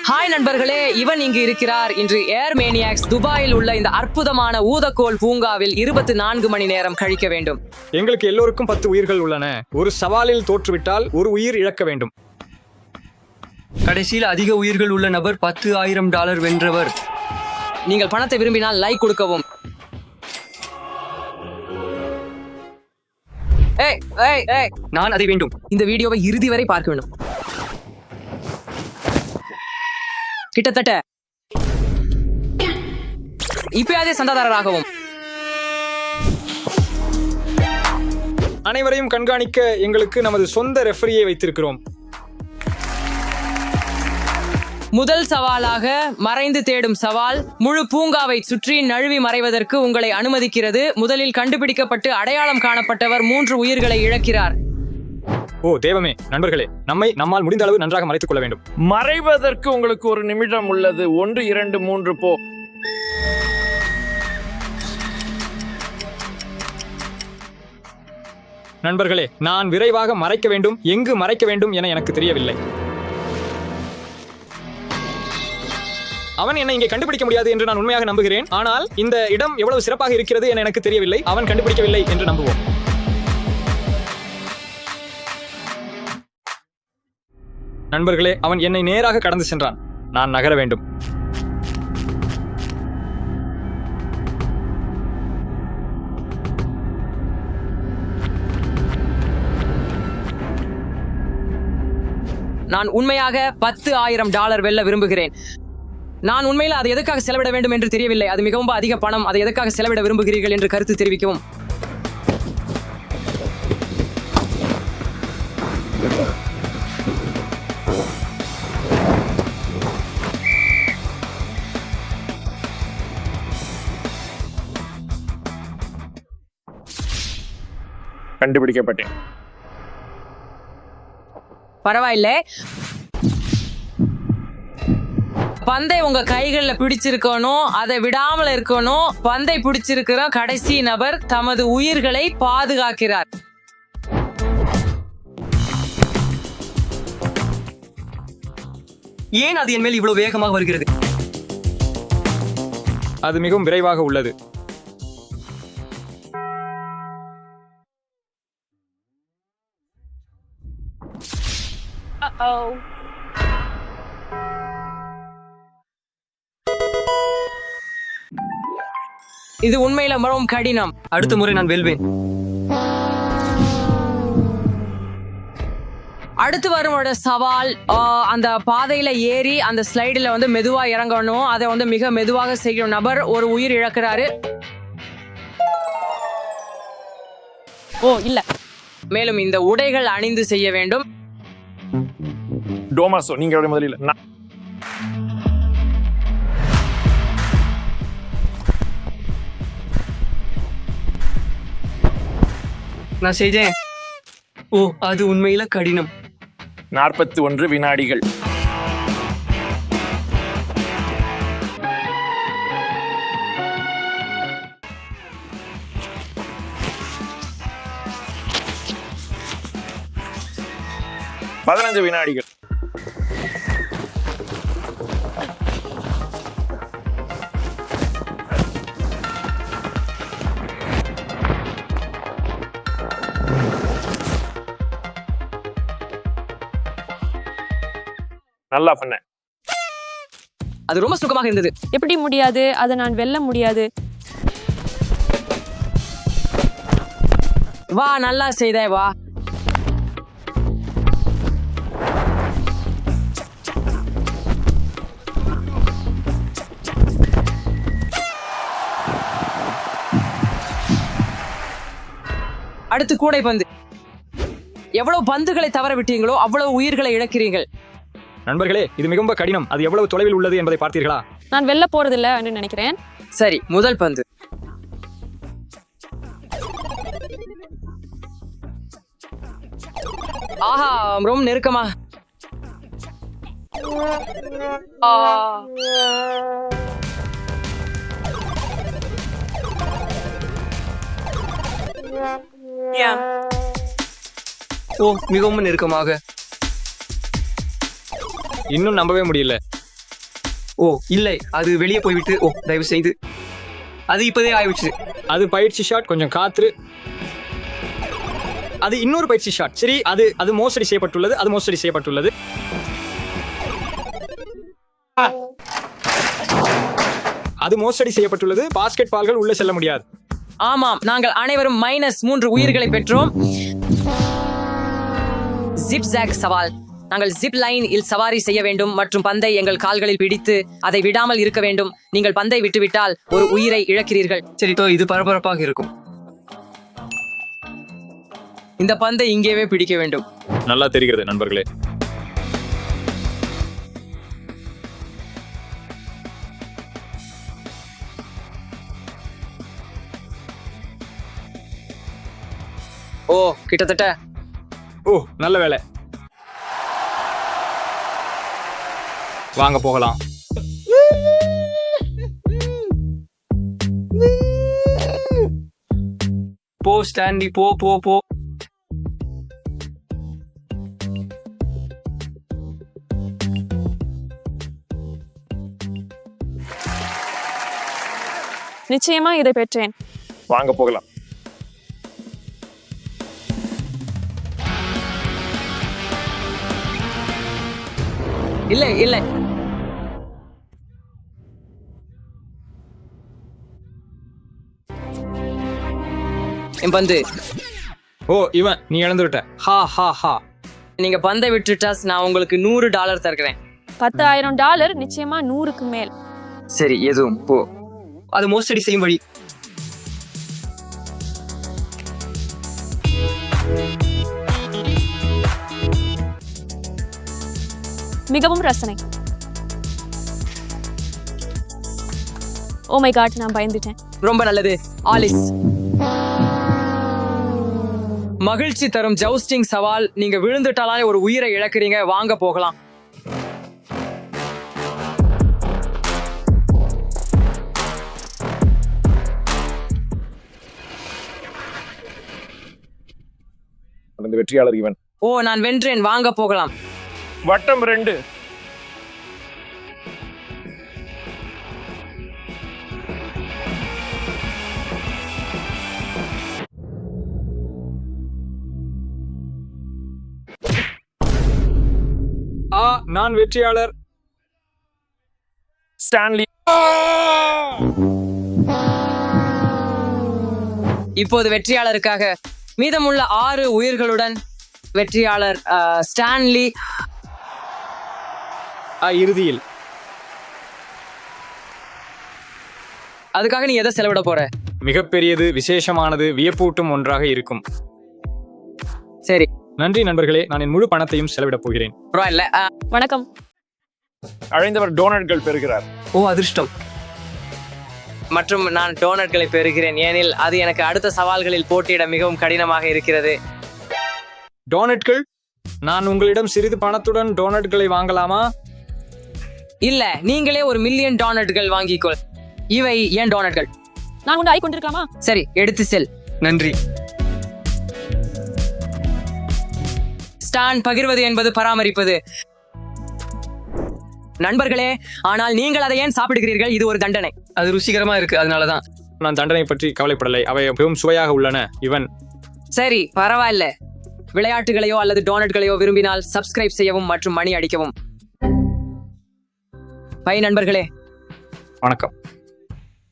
Hi நண்பர்களே, இவன் இங்கு இருக்கிறார். இன்று ஏர் மேனியாக்ஸ் துபாயில் உள்ள இந்த அற்புதமான ஊதக்கோல் பூங்காவில் 24 மணி நேரம் கழிக்க வேண்டும். எங்களுக்கு எல்லோருக்கும் 10 உயிர்கள் உள்ளன. ஒரு சவாலில் தோற்றுவிட்டால் ஒரு உயிர் இழக்க வேண்டும். கடைசியில் அதிக உயிர்கள் உள்ள நபர் $10,000 வென்றவர். நீங்கள் பணத்தை விரும்பினால் லைக் கொடுக்கவும். ஏய் ஏய் ஏய், நான் அதை வேண்டும். இந்த வீடியோவை இறுதி வரை பார்க்க வேண்டும். கிட்டத்தட்ட இப்பயாதே சந்தாதாரராகவும். அனைவரையும் கண்காணிக்க எங்களுக்கு நமது சொந்த ரெஃபரியை வைத்திருக்கிறோம். முதல் சவாலாக மறைந்து தேடும் சவால். முழு பூங்காவை சுற்றி நழுவி மறைவதற்கு உங்களை அனுமதிக்கிறது. முதலில் கண்டுபிடிக்கப்பட்டு அடையாளம் காணப்பட்டவர் 3 உயிர்களை இழக்கிறார். ஓ தேவமே, நண்பர்களே, நம்மால் முடிந்த அளவு நன்றாக மறைத்துக் கொள்ள வேண்டும். மறைவதற்கு உங்களுக்கு 1 நிமிடம் உள்ளது. 1 2 3 போ. நண்பர்களே, நான் விரைவாக மறைக்க வேண்டும். எங்கு மறைக்க வேண்டும் என எனக்கு தெரியவில்லை. அவன் என்னை இங்கே கண்டுபிடிக்க முடியாது என்று நான் உண்மையாக நம்புகிறேன். ஆனால் இந்த இடம் எவ்வளவு சிறப்பாக இருக்கிறது என எனக்கு தெரியவில்லை. அவன் கண்டுபிடிக்கவில்லை என்று நம்புவோம். நண்பர்களே, அவன் என்னை நேராக கடந்து சென்றான். நான் நகர வேண்டும். நான் உண்மையாக $10,000 வெல்ல விரும்புகிறேன். நான் உண்மையில் அதை எதற்காக செலவிட வேண்டும் என்று தெரியவில்லை. அது மிகவும் அதிக பணம். அதை எதற்காக செலவிட விரும்புகிறீர்கள் என்று கருத்து தெரிவிக்கவும். கண்டுபிடிக்கப்பட்டேன். பரவாயில்லை. பந்தை உங்க கைகள்ல பிடிச்சிருக்கணும். அதை விடாமல் இருக்கணும். பந்தை பிடிச்சிருக்கிற கடைசி நபர் தமது உயிர்களை பாதுகாக்கிறார். ஏன் அது என் மேல் இவ்வளவு வேகமாக வருகிறது? அது மிகவும் விரைவாக உள்ளது. இது உண்மையில மிகவும் கடினம். அடுத்த முறை நான் வெல்வேன். அடுத்து வரும் சவால், அந்த பாதையில ஏறி அந்த ஸ்லைடில் மெதுவா இறங்கணும். அதை மிக மெதுவாக செய்யும் நபர் ஒரு உயிர் இழக்கிறாரு. ஓ இல்ல. மேலும் இந்த உடைகள் அணிந்து செய்ய வேண்டும். டோமாசோ, நீங்க முதலில். நான் செய்தேன். ஓ, அது உண்மையில கடினம். 41 வினாடிகள். பதினஞ்சு வினாடிகள். நல்லா பண்ண. அது ரொம்ப சுகமாக இருந்தது. எப்படி முடியாது? அதை நான் வெல்ல முடியாது. வா, நல்லா செய்தே, வா. அடுத்து கூடைப்பந்து. எவ்வளவு பந்துகளை தவற விட்டீங்களோ அவ்வளவு உயிர்களை இழக்கிறீர்கள். நண்பர்களே, இது மிகவும் கடினம். அது எவ்வளவு தொலைவில் உள்ளது என்பதை பார்த்தீர்களா? நான் வெல்ல போறதில்லை என்று நினைக்கிறேன். சரி, முதல் பந்து. ஆஹா, ரொம்ப நெருக்கமா. ஓ, மிகவும் நெருக்கமாக. இன்னும் நம்பவே முடியல. ஓ இல்லை, அது வெளியே போய்விட்டு. ஓ தயவு செய்து, அது இப்போதே ஆயிடுச்சு. அது பயிற்சி ஷாட், கொஞ்சம் காத்து. அது இன்னொரு பயிற்சி ஷாட். சரி, அது மோசடி செய்யப்பட்டுள்ளது. அது மோசடி செய்யப்பட்டுள்ளது. அது மோசடி செய்யப்பட்டுள்ளது. பாஸ்கெட் பால்கள் உள்ளே செல்ல முடியாது. ஆமாம், நாங்கள் அனைவரும் -3 உயிர்களை பெற்றோம். ஜிப்ஜாக் சவால். நாங்கள் ஜிப் லைன் இல் சவாரி செய்ய வேண்டும் மற்றும் பந்தை எங்கள் கால்களில் பிடித்து அதை விடாமல் இருக்க வேண்டும். நீங்கள் பந்தை விட்டுவிட்டால் ஒரு உயிரை இழக்கிறீர்கள். சரி, இது பரபரப்பாக இருக்கும். இந்த பந்தை இங்கேயே பிடிக்க வேண்டும். நல்லா தெரிகிறது நண்பர்களே. ஓ, கிட்டத்தட்ட. ஓ, நல்ல வேலை. வாங்க போகலாம். போ ஸ்டான்லி, போ போ போ. நிச்சயமா இதை பெற்றேன். வாங்க போகலாம். இல்லை இல்லை, என் பந்து. ஓ, இவன் நீ இழந்து விட்ட. ஹா ஹா ஹா. நீங்க பந்தை விட்டுட்டா நான் உங்களுக்கு $100 தருகிறேன். $10,000 நிச்சயமா 100க்கு மேல். சரி, எதுவும் போ. அது மோசடி செய்யும் வழி. மிகவும் ரசனை. ஓ மை காட், நான் பயந்துட்டேன். ரொம்ப நல்லது ஆலிஸ். மகிழ்ச்சி தரும் ஜவுஸ்டிங் சவால். நீங்க விழுந்துட்டாலே ஒரு உயிரை இழக்கிறீங்க. வாங்க போகலாம். அந்த வெற்றியாளர் இவன். ஓ, நான் வென்றேன். வாங்க போகலாம். வட்டம் 2. நான் வெற்றியாளர். ஸ்டான்லி. இப்போது வெற்றியாளருக்காக மீதமுள்ள 6 உயிர்களுடன் வெற்றியாளர் ஸ்டான்லி. இறுதியில் அதுக்காக நீ எதை செலவிட போற? மிகப்பெரியது, விசேஷமானது, வியப்பூட்டும் ஒன்றாக இருக்கும். சரி, நன்றி நண்பர்களே. நான் என் முழு பணத்தையும் செலவிடப் போகிறேன். பரவாயில்ல. வணக்கம். அழைந்தவர் டோனட்கள் பெறுகிறார். ஓ அதிர்ஷ்டம். மற்றும் நான் டோனட்களை பெறுகிறேன், ஏனில் அது எனக்கு அடுத்த சவால்களில் போட்டியிட மிகவும் கடினமாக இருக்கிறது. டோனட்கள்? நான் உங்களிடம் சிறிது பணத்துடன் டோனட்களை வாங்கலாமா? இல்ல, நீங்களே $1 மில்லியன் டோனட்கள் வாங்கிக்கொள். இவை ஏன் டோனட்கள்? நான் உண்டு ஆய்கொண்டிருக்கலாமா? சரி, எடுத்து செல். நன்றி. ஸ்டான், பகிர்வது என்பது பராமரிப்பது. நண்பர்களே, ஆனால் நீங்கள் அதை ஏன் சாப்பிடுகிறீர்கள்? இது ஒரு தண்டனை. அது ருசிகரமா இருக்கு, அதனாலதான். நான் தண்டனை பற்றி கவலைப்படலை. அவை மிகவும் சுவையாக உள்ளன. இவன். சரி, பரவாயில்ல. விளையாட்டுகளையோ அல்லது டோனட்களையோ விரும்பினால் சப்ஸ்கிரைப் செய்யவும் மற்றும் மணி அடிக்கவும். பை நண்பர்களே. வணக்கம்.